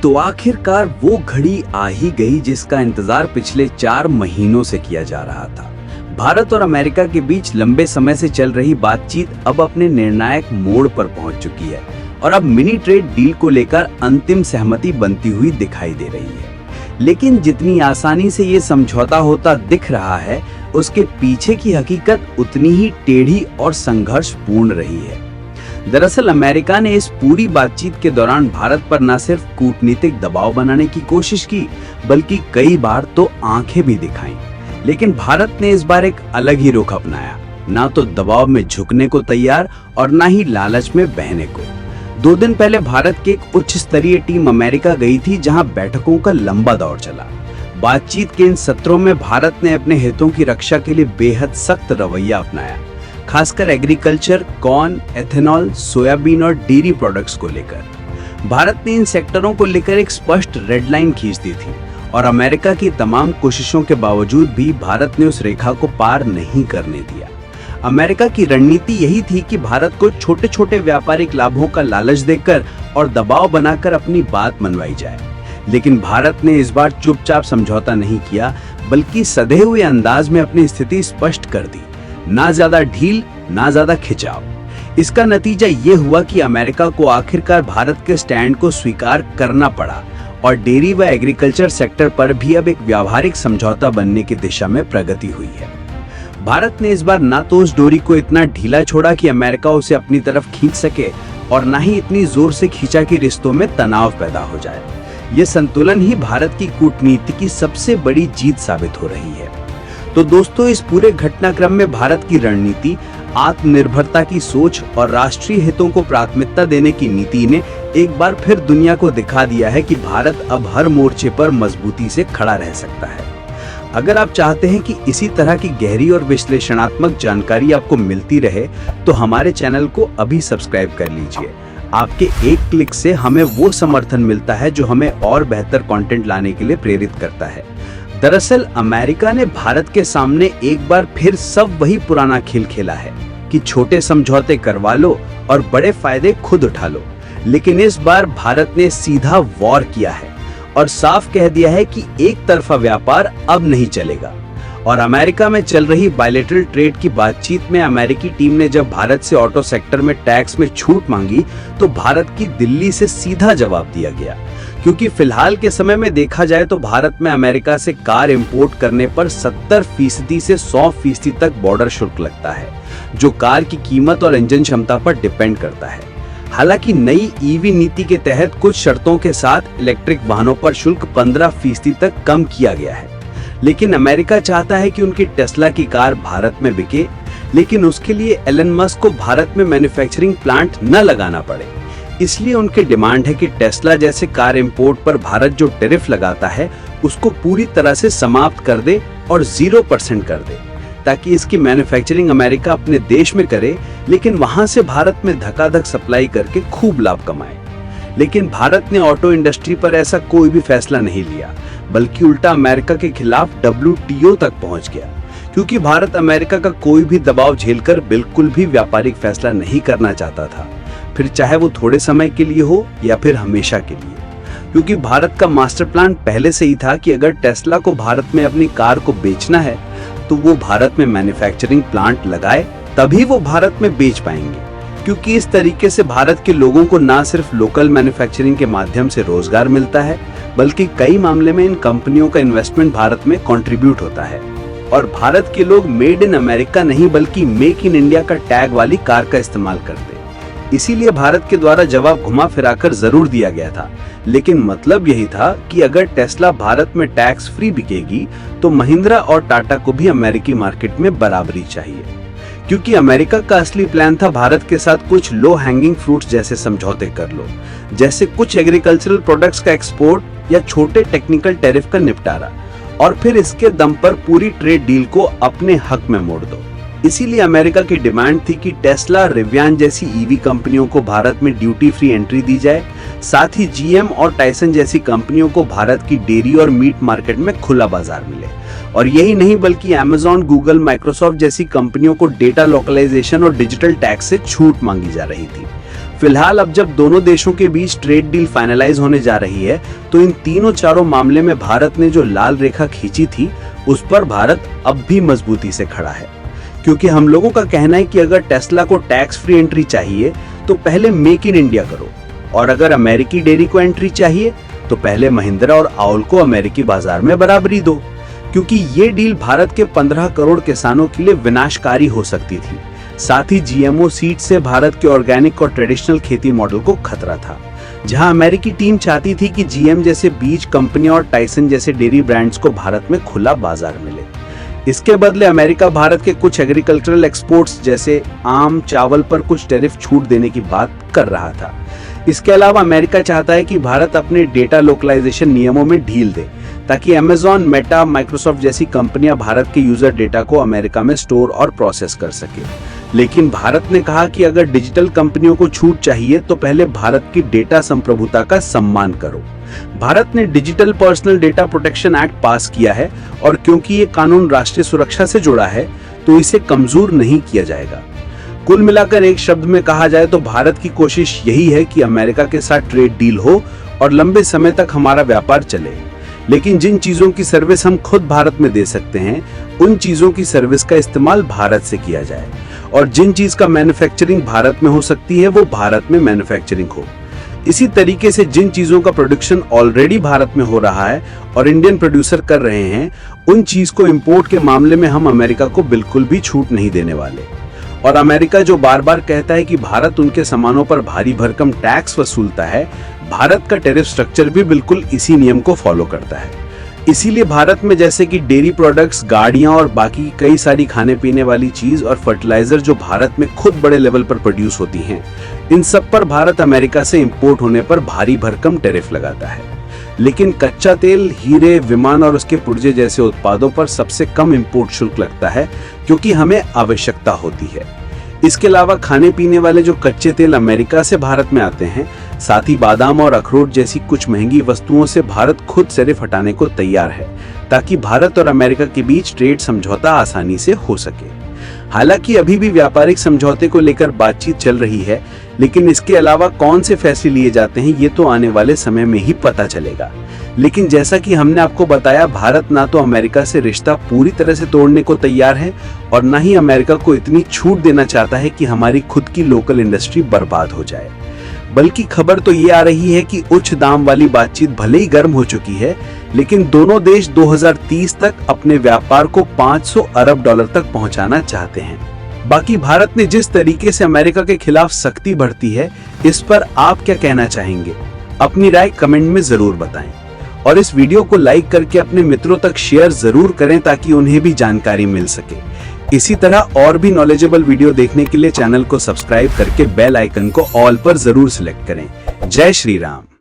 तो आखिरकार वो घड़ी आ ही गई जिसका इंतजार पिछले 4 महीनों से किया जा रहा था। भारत और अमेरिका के बीच लंबे समय से चल रही बातचीत अब अपने निर्णायक मोड़ पर पहुंच चुकी है और अब मिनी ट्रेड डील को लेकर अंतिम सहमति बनती हुई दिखाई दे रही है। लेकिन जितनी आसानी से ये समझौता होता दिख रहा है, उसके पीछे की हकीकत उतनी ही टेढ़ी और संघर्षपूर्ण रही है। दरअसल अमेरिका ने इस पूरी बातचीत के दौरान भारत पर न सिर्फ कूटनीतिक दबाव बनाने की कोशिश की, बल्कि कई बार तो आंखें भी दिखाईं। लेकिन भारत ने इस बार एक अलग ही रुख अपनाया, ना तो दबाव में झुकने को तैयार और ना ही लालच में बहने को। 2 दिन पहले भारत की एक उच्च स्तरीय टीम अमेरिका गई थी, जहां बैठकों का लंबा दौर चला। बातचीत के इन सत्रों में भारत ने अपने हितों की रक्षा के लिए बेहद सख्त रवैया अपनाया, खासकर एग्रीकल्चर, कॉर्न, एथेनॉल, सोयाबीन और डेयरी प्रोडक्ट्स को लेकर। भारत ने इन सेक्टरों को लेकर एक स्पष्ट रेड लाइन खींच दी थी और अमेरिका की तमाम कोशिशों के बावजूद भी भारत ने उस रेखा को पार नहीं करने दिया। अमेरिका की रणनीति यही थी कि भारत को छोटे छोटे व्यापारिक लाभों का लालच देकर और दबाव बनाकर अपनी बात मनवाई जाए। लेकिन भारत ने इस बार चुपचाप समझौता नहीं किया, बल्कि सधे हुए अंदाज में अपनी स्थिति स्पष्ट कर दी। ना ज्यादा ढील, ना ज्यादा खिंचाव। इसका नतीजा ये हुआ कि अमेरिका को आखिरकार भारत के स्टैंड को स्वीकार करना पड़ा और डेयरी व एग्रीकल्चर सेक्टर पर भी अब एक व्यावहारिक समझौता बनने की दिशा में प्रगति हुई है। भारत ने इस बार ना तो उस डोरी को इतना ढीला छोड़ा कि अमेरिका उसे अपनी तरफ खींच सके और ना ही इतनी जोर से खींचा कि रिश्तों में तनाव पैदा हो जाए। ये संतुलन ही भारत की कूटनीति की सबसे बड़ी जीत साबित हो रही है। तो दोस्तों, इस पूरे घटनाक्रम में भारत की रणनीति, आत्मनिर्भरता की सोच और राष्ट्रीय हितों को प्राथमिकता देने की नीति ने एक बार फिर दुनिया को दिखा दिया है कि भारत अब हर मोर्चे पर मजबूती से खड़ा रह सकता है। अगर आप चाहते हैं कि इसी तरह की गहरी और विश्लेषणात्मक जानकारी आपको मिलती रहे, तो हमारे चैनल को अभी सब्सक्राइब कर लीजिए। आपके एक क्लिक से हमें वो समर्थन मिलता है जो हमें और बेहतर कंटेंट लाने के लिए प्रेरित करता है। दरअसल अमेरिका ने भारत के सामने एक बार फिर सब वही पुराना खेल खेला है कि छोटे समझौते करवा लो और बड़े फायदे खुद उठा लो। लेकिन इस बार भारत ने सीधा वॉर किया है और साफ कह दिया है कि एक तरफा व्यापार अब नहीं चलेगा। और अमेरिका में चल रही बायलैटरल ट्रेड की बातचीत में अमेरिकी टीम ने जब भारत से ऑटो सेक्टर में टैक्स में छूट मांगी, तो भारत की दिल्ली से सीधा जवाब दिया गया, क्योंकि फिलहाल के समय में देखा जाए तो भारत में अमेरिका से कार इंपोर्ट करने पर 70% से 100% तक बॉर्डर शुल्क लगता है, जो कार की कीमत और इंजन क्षमता पर डिपेंड करता है। हालांकि नई ईवी नीति के तहत कुछ शर्तों के साथ इलेक्ट्रिक वाहनों पर शुल्क 15% तक कम किया गया है। लेकिन अमेरिका चाहता है कि उनकी टेस्ला की कार भारत में बिके, लेकिन उसके लिए एलन मस्क को भारत में मैन्युफैक्चरिंग प्लांट न लगाना पड़े। इसलिए उनकी डिमांड है कि टेस्ला जैसे कार इंपोर्ट पर भारत जो टैरिफ लगाता है, उसको पूरी तरह से समाप्त कर दे और 0% कर दे, ताकि इसकी मैन्युफैक्चरिंग अमेरिका अपने देश में करे, लेकिन वहां से भारत में धकाधक सप्लाई करके खूब लाभ कमाए। लेकिन भारत ने ऑटो इंडस्ट्री पर ऐसा कोई भी फैसला नहीं लिया, बल्कि उल्टा अमेरिका के खिलाफ WTO तक पहुंच गया, क्योंकि भारत अमेरिका का कोई भी दबाव झेलकर बिल्कुल भी व्यापारिक फैसला नहीं करना चाहता था, फिर चाहे वो थोड़े समय के लिए हो या फिर हमेशा के लिए। क्योंकि भारत का मास्टर प्लान पहले से ही था कि अगर टेस्ला को भारत में अपनी कार को बेचना है, तो वो भारत में मैन्युफैक्चरिंग प्लांट लगाए, तभी वो भारत में बेच पाएंगे। क्योंकि इस तरीके से भारत के लोगों को ना सिर्फ लोकल मैन्युफैक्चरिंग के माध्यम से रोजगार मिलता है, बल्कि कई मामले में इन कंपनियों का इन्वेस्टमेंट भारत में कंट्रीब्यूट होता है और भारत के लोग मेड इन अमेरिका नहीं बल्कि मेक इन इंडिया का टैग वाली कार का इस्तेमाल करते। इसीलिए भारत के द्वारा जवाब घुमा फिराकर जरूर दिया गया था, लेकिन मतलब यही था कि अगर टेस्ला भारत में टैक्स फ्री बिकेगी, तो महिंद्रा और टाटा को भी अमेरिकी मार्केट में बराबरी चाहिए। क्योंकि अमेरिका का असली प्लान था भारत के साथ कुछ लो हैंगिंग फ्रूट्स जैसे समझौते कर लो, जैसे कुछ एग्रीकल्चरल प्रोडक्ट्स का एक्सपोर्ट या छोटे टेक्निकल टैरिफ का निपटारा, और फिर इसके दम पर पूरी ट्रेड डील को अपने हक में मोड़ दो। इसीलिए अमेरिका की डिमांड थी कि टेस्ला, रिवियान जैसी ईवी कंपनियों को भारत में ड्यूटी फ्री एंट्री दी जाए, साथ ही GM और टाइसन जैसी कंपनियों को भारत की डेयरी और मीट मार्केट में खुला बाजार मिले। और यही नहीं बल्कि Amazon, Google, Microsoft जैसी कंपनियों को डेटा लोकलाइजेशन और डिजिटल टैक्स से छूट मांगी जा रही थी। फिलहाल अब जब दोनों देशों के बीच ट्रेड डील फाइनलाइज होने जा रही है, तो इन तीनों चारों मामले में भारत ने जो लाल रेखा खींची थी, उस पर भारत अब भी मजबूती से खड़ा है। क्योंकि हम लोगों का कहना है कि अगर टेस्ला को टैक्स फ्री एंट्री चाहिए तो पहले मेक इन इंडिया करो, और अगर अमेरिकी डेयरी को एंट्री चाहिए तो पहले महिंद्रा और आउल को अमेरिकी बाजार में बराबरी दो। क्योंकि ये डील भारत के 15 करोड़ किसानों के लिए विनाशकारी हो सकती थी। साथ ही जीएमओ सीड से भारत के ऑर्गेनिक और ट्रेडिशनल खेती मॉडल को खतरा था। जहां अमेरिकी टीम चाहती थी कि जीएम जैसे बीज कंपनियां और टाइसन जैसे डेयरी ब्रांड्स को भारत में खुला बाजार मिले। इसके बदले अमेरिका भारत के कुछ एग्रीकल्चरल एक्सपोर्ट्स जैसे आम, चावल पर कुछ टैरिफ छूट देने की बात कर रहा था। इसके अलावा अमेरिका चाहता है कि भारत अपने डेटा लोकलाइजेशन नियमों में ढील दे, ताकि अमेज़न, मेटा, माइक्रोसॉफ्ट जैसी कंपनियां भारत के यूजर डेटा को अमेरिका में स्टोर और प्रोसेस कर सके। लेकिन भारत ने कहा कि अगर डिजिटल कंपनियों को छूट चाहिए तो पहले भारत की डेटा संप्रभुता का सम्मान करो। भारत ने digital personal data protection act पास किया है, और क्योंकि ये कानून राष्ट्रीय सुरक्षा से जुड़ा है तो इसे कमजोर नहीं किया जाएगा। कुल मिलाकर एक शब्द में कहा जाए तो भारत की कोशिश यही है कि अमेरिका के साथ ट्रेड डील हो और लंबे समय तक हमारा व्यापार चले। लेकिन जिन चीजों की सर्विस हम खुद भारत में दे सकते हैं, उन चीजों की सर्विस का इस्तेमाल भारत से किया जाए, और जिन चीज का मैन्युफैक्चरिंग भारत में हो सकती है वो भारत में मैन्युफैक्चरिंग हो। इसी तरीके से जिन चीजों का प्रोडक्शन ऑलरेडी भारत में हो रहा है और इंडियन प्रोड्यूसर कर रहे हैं, उन चीज को इंपोर्ट के मामले में हम अमेरिका को बिल्कुल भी छूट नहीं देने वाले। और अमेरिका जो बार बार कहता है कि भारत उनके सामानों पर भारी भरकम टैक्स वसूलता है, भारत का टैरिफ स्ट्रक्चर भी बिल्कुल इसी नियम को फॉलो करता है। इसीलिए भारत में जैसे कि डेयरी प्रोडक्ट्स, गाड़ियां और बाकी कई सारी खाने पीने वाली चीज और फर्टिलाइजर जो भारत में खुद बड़े लेवल पर प्रोड्यूस होती हैं, इन सब पर भारत अमेरिका से इंपोर्ट होने पर भारी भरकम टैरिफ लगाता है। लेकिन कच्चा तेल, हीरे, विमान और उसके पुर्जे जैसे उत्पादों पर सबसे कम इंपोर्ट शुल्क लगता है, क्योंकि हमें आवश्यकता होती है। इसके अलावा खाने पीने वाले जो कच्चे तेल अमेरिका से भारत में आते हैं, साथ ही बादाम और अखरोट जैसी कुछ महंगी वस्तुओं से भारत खुद टैरिफ हटाने को तैयार है, ताकि भारत और अमेरिका के बीच ट्रेड समझौता आसानी से हो सके। हालांकि अभी भी व्यापारिक समझौते को लेकर बातचीत चल रही है, लेकिन इसके अलावा कौन से फैसले लिए जाते हैं ये तो आने वाले समय में ही पता चलेगा। लेकिन जैसा कि हमने आपको बताया, भारत ना तो अमेरिका से रिश्ता पूरी तरह से तोड़ने को तैयार है, और ना ही अमेरिका को इतनी छूट देना चाहता है कि हमारी खुद की लोकल इंडस्ट्री बर्बाद हो जाए। बल्कि खबर तो ये आ रही है कि उच्च दाम वाली बातचीत भले ही गर्म हो चुकी है, लेकिन दोनों देश 2030 तक अपने व्यापार को 500 अरब डॉलर तक पहुंचाना चाहते हैं। बाकी भारत ने जिस तरीके से अमेरिका के खिलाफ सख्ती बरती है, इस पर आप क्या कहना चाहेंगे? अपनी राय कमेंट में जरूर बताएं, और इस वीडियो को लाइक करके अपने मित्रों तक शेयर जरूर करें ताकि उन्हें भी जानकारी मिल सके। इसी तरह और भी नॉलेजेबल वीडियो देखने के लिए चैनल को सब्सक्राइब करके बेल आइकन को ऑल पर जरूर सिलेक्ट करें। जय श्री राम।